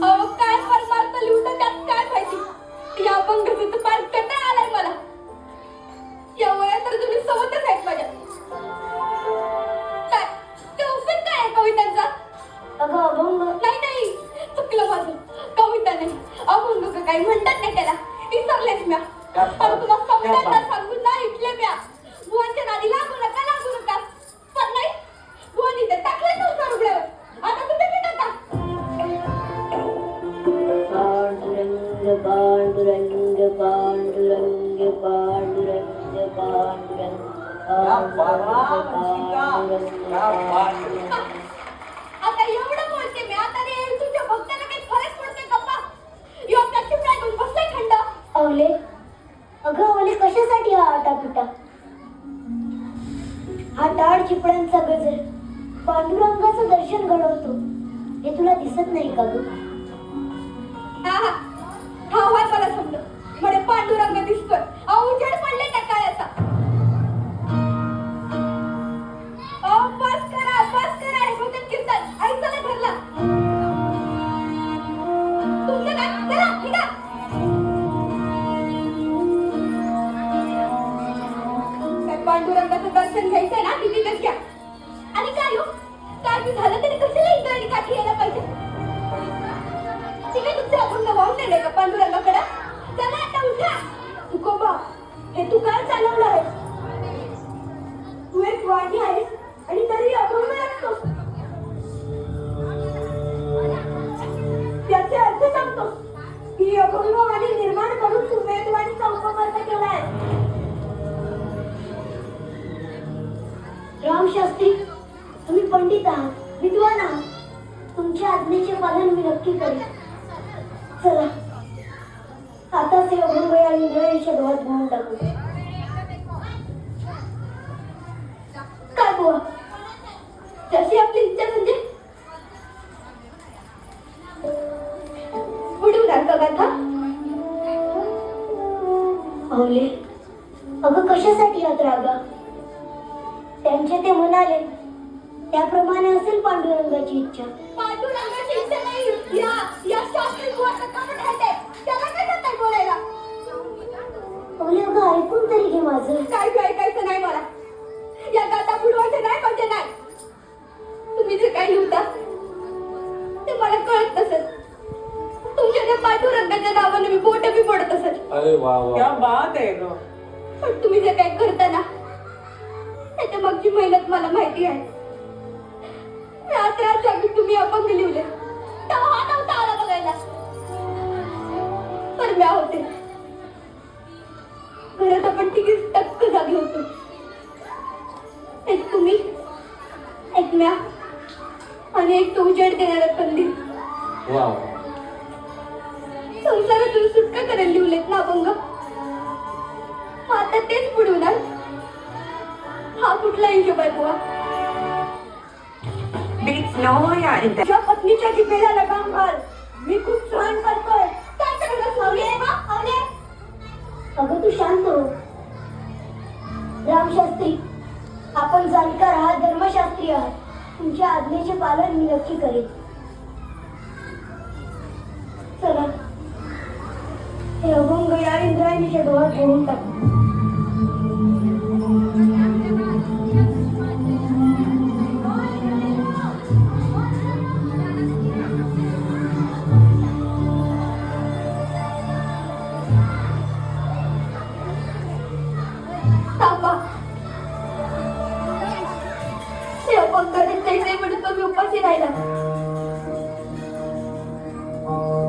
अहो काय परमार्थ लिहून त्यात काय माहिती. या अपंगाचं तर फार कंटाळा आलाय मला. या वयात तर तुम्ही सोबतच आहेत माझ्या. काय ते उपयोग काय आहे कवितांचा? अगं अभंग नाही चुकलं माझं. कविता नाही अभंग का काही म्हणतात नाही त्याला. विसरलेच म्या. पण तुम्हाला समजायला सांगून ना इथले म्या. बुवांच्या नादी लागू नका. पण नाही बुवांनी ते टाकले नव्हतं रुपयावर. आता तुम्ही ते टाका. पांडुरंग पांडुरंग पांडुरंग पांडुरंग पांडुरंग आता एवढं बोलते मी. आता रे तुझ्या भक्ताला काही फरक पडते गप्पा. योग्य चिपळा घेऊन बसलाय खंड. अवले अगं अवले कशासाठी हा आटापिटा? हा टाळ चिपळ्यांचा गजर पांडुरंगाचं दर्शन घडवतो हे तुला दिसत नाही का ग? हा मला समजलं. म्हणे पांडुरंग दिसतोय. उजेड पडले त्या काळाचा. बस करा हे भजन कीर्तन ऐकायला धरला. तुमचं काय चला निघा. पांडुरंगाचं दर्शन घ्यायचंय ना तिथेच घ्या. आणि काय हो काय बी झालं तरी कशाला इंद्रायणी काठी यायला पाहिजे? तिथे तुमचं अभंग वाहून नेलंय का पांडुरंगाकडे? चला आता उठा. तुकोबा हे तू काय चालवलं आहेस? तू एक वाणी आहेस आणि तरी अभंग असतो. त्याचे अर्थ सांगतो की अभंग वाणी निर्माण करून तू वेदवाणीचा उपवर्ग केलाय. रामशास्त्री तुम्ही पंडित आहात, विद्वान आहात. तुमच्या आज्ञेचे पालन मी नक्की करेन. चला आता ते अभंग या इंद्रायणीच्या डोळ्यात घेऊन टाकू. काय बुवा जशी आपली इच्छा म्हणजे बुडवणार का गाथा? अवले अगं कशासाठी यात रागा? त्यांचे ते म्हणाले त्याप्रमाणे असेल पांडुरंगाची इच्छा. पांडुरंगाची इच्छा नाही. या शास्त्री बुवाचं काम राहते. त्याला काय करताय बोलायला? अवले अगं ऐकून तरी घे माझं. काय ऐकायचं नाही मला. या गाथा बुडवायचं नाही म्हणजे नाही. तुम्ही जे काही लिहता ते मला कळत नसेल. तुमच्या त्या पांडुरंगाच्या नावाने मी बोट बी पडत असेल. अरे वा वा क्या बात आहे ग. पण तुम्ही जे काही करता ना त्याच्या मागची मेहनत मला माहिती आहे. रात्र जागी तुम्ही अपंग लिहिले तेव्हा हा नव्हता आला बघायला. पण म्या होते घरात. आपण तिघीच टक्क जागी होतो. एक तुम्ही एक म्या आणि एक तो उजेड देणारा कंदील. वा संसारातून सुटका करायला लिवलेत ना अभंग. आता तेच बुडवणार. हा कुठला हिशोब आहे बुवा? तुझ्या पत्नीच्या जिभेला लगाम घाल. मी खूप सहन करतोय. काय करणार अवले? अगं तू शांत हो. रामशास्त्री आपण जाणकार आहात, धर्मशास्त्री आहात. तुमच्या आज्ञेचे पालन मी नक्की करेन. चला हे अभंग या इंद्रायणीच्या डोळ्यात घेऊन टाकू. उपाशी राहिला.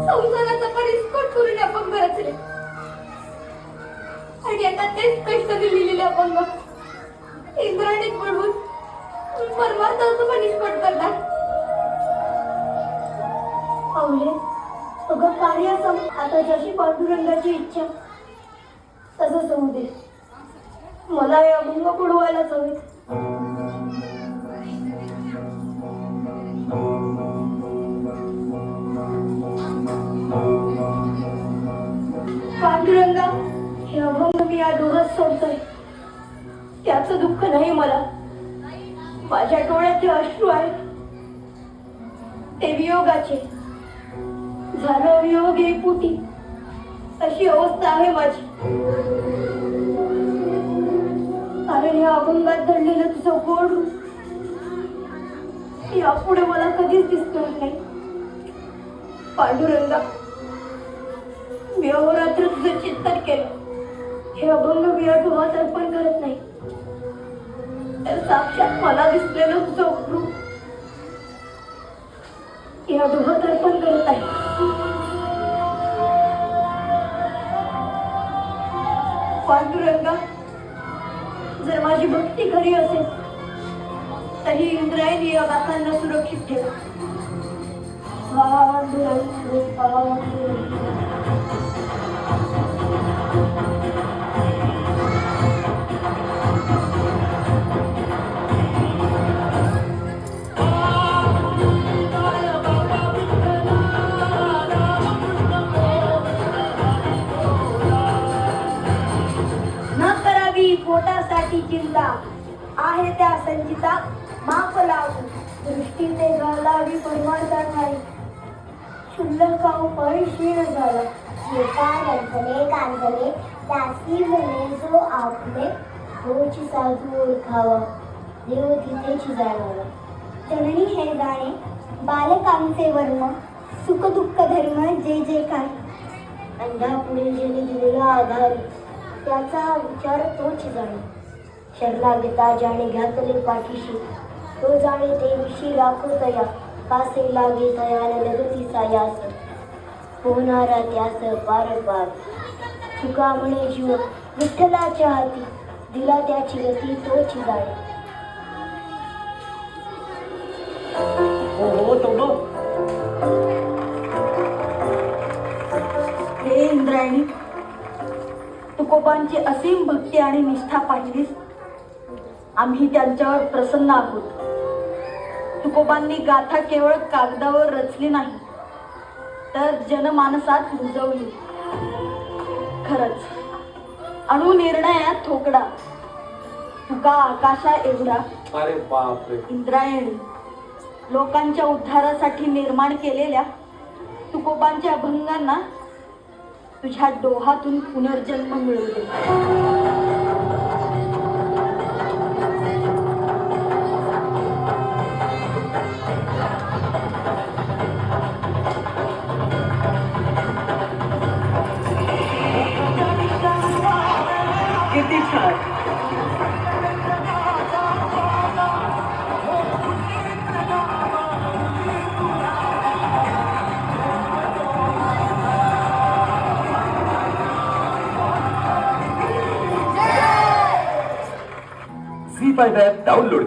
संसाराचा परिस्फोट करून अपंग रचले आणि आता तेच कष्टाने लिहिलेले अपंग इंद्राणीत बुडवून परमार्थाचा परिस्फोट करतात. अवले अगं कार्य आता जशी पांडुरंगाची इच्छा तसंच होऊ दे. मला हे अभंग बुडवायलाच हवे. पांडुरंगा हे अभंग मी या डोळ्यात सोडतोय. त्याचं दुःख नाही मला. माझ्या डोळ्यात हे अश्रू आहेत. ते वियोगाचे. झालं वियोग एपुटी, अशी अवस्था आहे माझी. कारण या अभंगात दडलेलं तुझं गोड रूप यापुढे मला कधीच दिसणार नाही. पांडुरंगा, मी अहोरात्र तुझं चिंतन केलं. हे अभंग मी या डोहात अर्पण करत नाही, तर साक्षात मला दिसलेलं तुझं रूप या डोहात अर्पण करत आहे. पांडुरंगा, जर माझी भक्ती खरी असेल तरी इंद्रायणी या गाथांना सुरक्षित ठेवा. पांडुरंग पांडुरंग. पोटासाठी चिंता आहे त्या संचिता, माफ लागू दृष्टीने घालावी परमार्था नाही. शुल्लकाऊ पळी क्षीण झाला. रंजले गांजले दासी म्हणे जो आपले तोची साधू ओळखावा, देव तिथेची जाणावा. जननी हे गाणे बालकांचे वर्म, सुख दुःख धर्म जे जे काय. अंधापुढे ज्याने दिलेला आधार, त्याचा विचार तोच जाणे. शरणागता ज्याने घातले पाठीशी, तो जाणे ते विषयी राखो तया. कासे लागे तयाला लगतीचा यास, पोहणारा त्यास पार पार. चुका म्हणे जीव विठ्ठलाच्या हाती, दिला त्याची गती तोच जाणे. हो तो बघ. हे इंद्रायणी, तुकोबांची असीम भक्ती आणि निष्ठा पाहिलीस. आम्ही त्यांच्यावर प्रसन्न आहोत. तुकोबांनी गाथा केवळ कागदावर रचली नाही, तर जनमानसात रुजवली. खरंच अणुनिर्णयात ठोकडा, तुका आकाशा एवढा. अरे बापरे. इंद्रायणी, लोकांच्या उद्धारासाठी निर्माण केलेल्या तुकोबांच्या अभंगांना तुझ्या डोहातून पुनर्जन्म मिळू दे. किती छान. Zee five app download